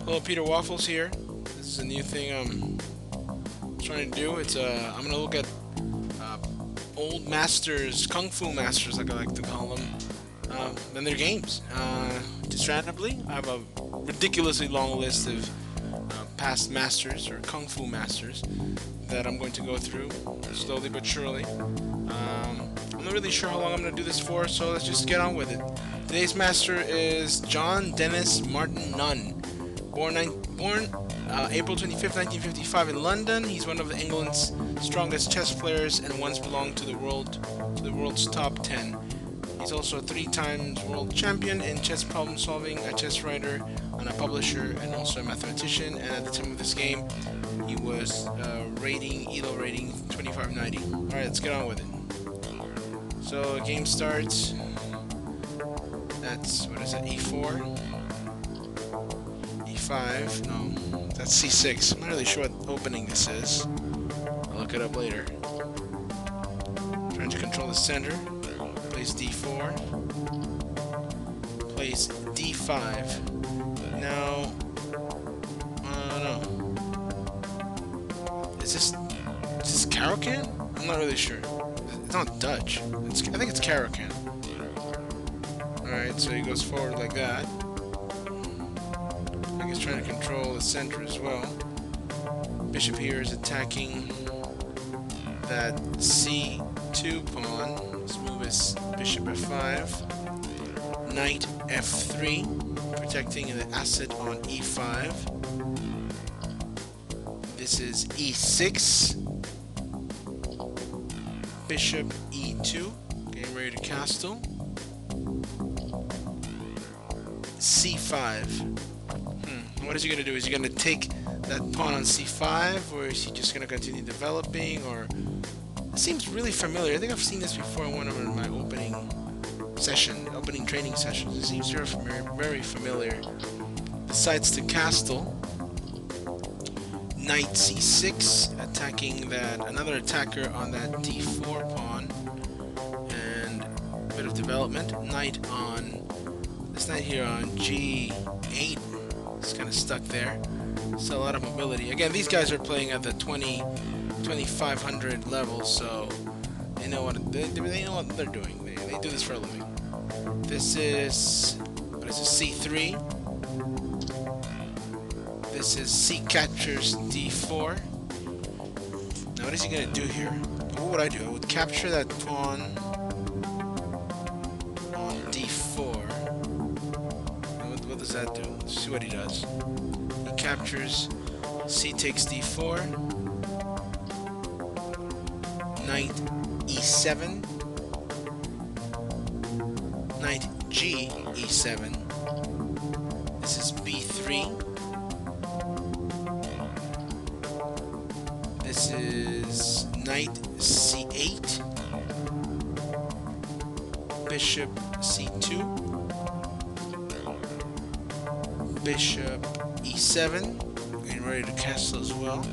Hello, Peter Waffles here. This is a new thing I'm trying to do. I'm gonna look at uh, old masters, kung fu masters, like I like to call them, and their games. Just randomly, I have a ridiculously long list of past masters or kung fu masters that I'm going to go through slowly but surely. I'm not really sure how long I'm going to do this for, so let's just get on with it. Today's master is John Dennis Martin Nunn. Born April 25th, 1955 in London. He's one of England's strongest chess players and once belonged to the world's top 10. He's also a 3 times world champion in chess problem solving, a chess writer, and a publisher, and also a mathematician. And at the time of this game, he was ELO rating 2590. Alright, let's get on with it. So, game starts. That's, what is it, E4? E5? No, that's C6. I'm not really sure what opening this is. I'll look it up later. Trying to control the center. Plays D4. Plays D5. Now, I don't know. Is this Caro-Kann? I'm not really sure. It's not Dutch. I think it's Caro-Kann. Alright, so he goes forward like that. I think he's trying to control the center as well. Bishop here is attacking that C2 pawn. Let's move his bishop F5. Knight F3, protecting the asset on E5. This is E6. Bishop E2, getting ready to castle. C5. What is he going to do? Is he going to take that pawn on C5, or is he just going to continue developing? Or it seems really familiar. I think I've seen this before in one of my opening training sessions. It seems very familiar. Decides to castle. Knight C6, attacking another attacker on that D4 pawn, and a bit of development. This knight here on G8. It's kind of stuck there. So a lot of mobility. Again, these guys are playing at the 2500 level, so they know what they're doing. They do this for a living. This is C3. This is C captures D4. Now what is he gonna do here? What would I do? I would capture that pawn on D4. What does that do? Let's see what he does. He captures, C takes D4, Knight E7, Knight G E7. This is B3. This is Knight C8, Bishop C2, Bishop E7, getting ready to castle as well.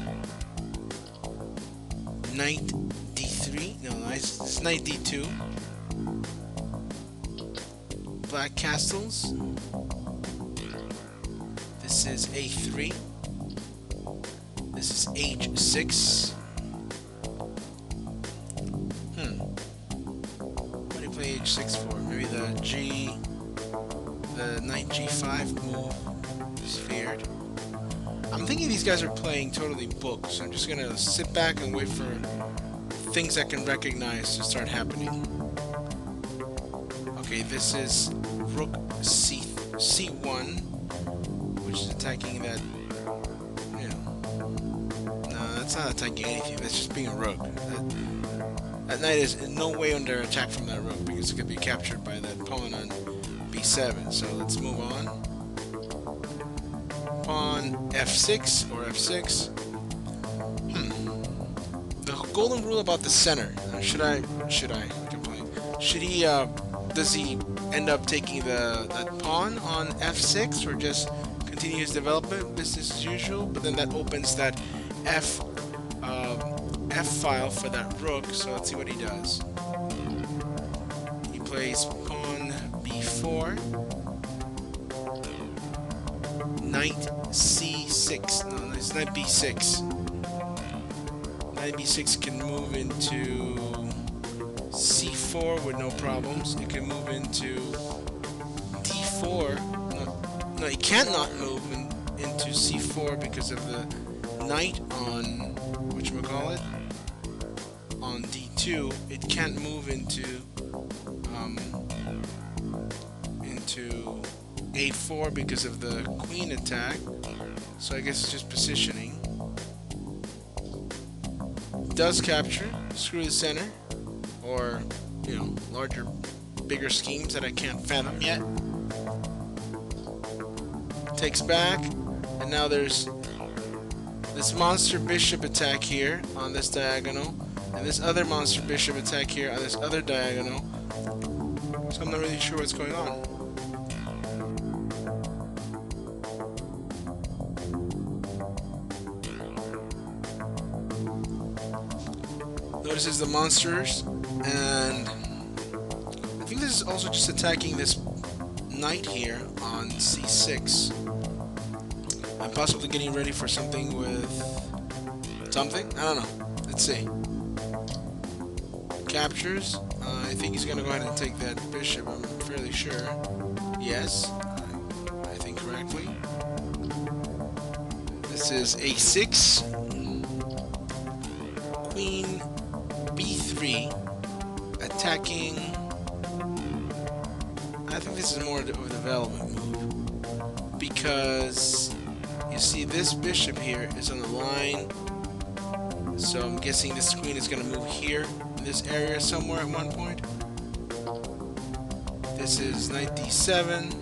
Knight D3, no, it's Knight D2. Black castles. This is A3. This is H6. What do you play H6 for? Maybe the Knight G5 move is feared. I'm thinking these guys are playing totally booked, so I'm just gonna sit back and wait for things I can recognize to start happening. Okay, this is Rook C1, which is attacking that. That's not attacking anything, that's just being a rook. That knight is in no way under attack from that rook because it could be captured by that pawn on B7. So let's move on. Pawn F6 or F6. The golden rule about the center. Should he does he end up taking that pawn on F6 or just continue his development business as usual? But then that opens that F file for that rook, so let's see what he does. He plays pawn B4, knight c6. No, it's knight b6. Knight b6 can move into c4 with no problems. It can move into d4. No, it cannot move into c4 because of the knight on whatchamacallit, on d2. It can't move into a4 because of the queen attack. So I guess it's just positioning. Does capture, screw the center, or larger, bigger schemes that I can't fathom yet. Takes back, and now there's this monster bishop attack here on this diagonal, and this other monster bishop attack here on this other diagonal. So I'm not really sure what's going on. Notices the monsters, and I think this is also just attacking this knight here on c6, and possibly getting ready for something with something. I don't know. Let's see. Captures. I think he's gonna go ahead and take that bishop. I'm fairly sure. Yes, I think correctly. This is a6. Queen b3, attacking. I think this is more of a development move, because you see this bishop here is on the line, so I'm guessing this queen is going to move here in this area somewhere at one point. This is knight d7.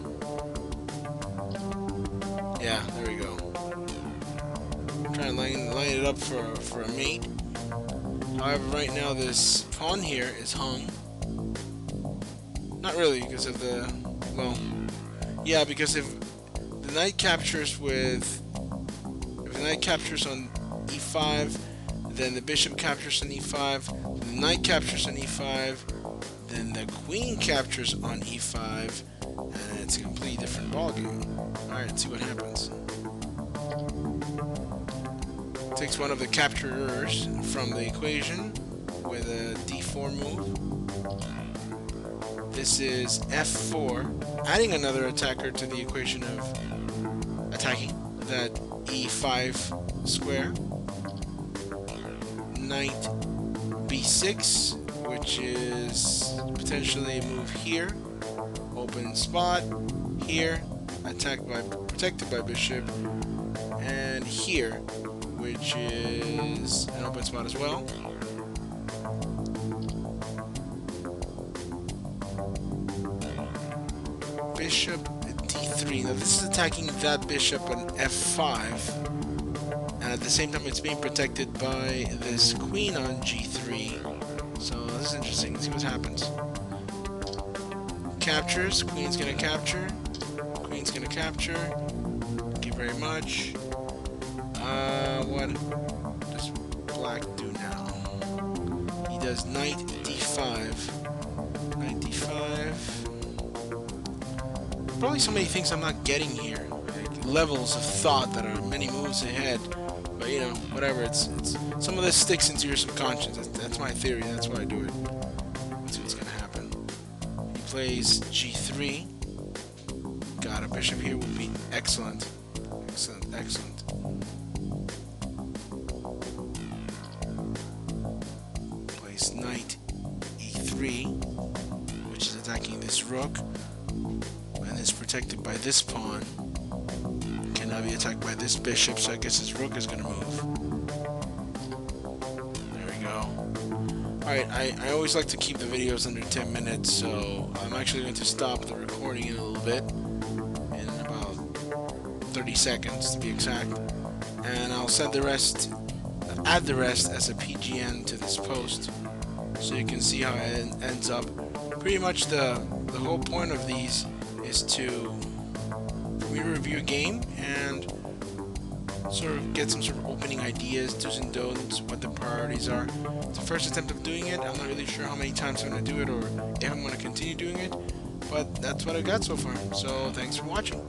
Yeah, there we go. Try and line it up for a mate. However, right now this pawn here is hung. Not really, because of the, well, yeah, because if the knight captures with, if the knight captures on e5, then the bishop captures on e5, the knight captures on e5, then the queen captures on e5, and it's a completely different ballgame. Alright, let's see what happens. Takes one of the capturers from the equation with a d4 move. This is f4, adding another attacker to the equation of attacking that e5 square. Knight b6, which is potentially a move here, open spot here, protected by bishop, and here, which is an open spot as well. Bishop d3. Now this is attacking that bishop on f5, and at the same time it's being protected by this queen on g3. So this is interesting. Let's see what happens. Captures. Queen's gonna capture. Queen's gonna capture. Thank you very much. What does black do now? He does knight d5. Knight d5. Probably so many things I'm not getting here. Like levels of thought that are many moves ahead. But whatever. It's some of this sticks into your subconscious. That's my theory. That's why I do it. Let's see what's gonna happen. He plays g3. Got a bishop here would be excellent. Excellent. Excellent. Knight e3, which is attacking this rook, and is protected by this pawn. Cannot be attacked by this bishop, so I guess his rook is going to move. There we go. Alright, I always like to keep the videos under 10 minutes, so I'm actually going to stop the recording in a little bit, in about 30 seconds to be exact, and I'll send the rest, add the rest as a PGN to this post, so you can see how it ends up. Pretty much the whole point of these is for me to review a game and sort of get some sort of opening ideas, do's and don'ts, what the priorities are. It's the first attempt of doing it. I'm not really sure how many times I'm going to do it or if I'm going to continue doing it, but that's what I got so far. So thanks for watching.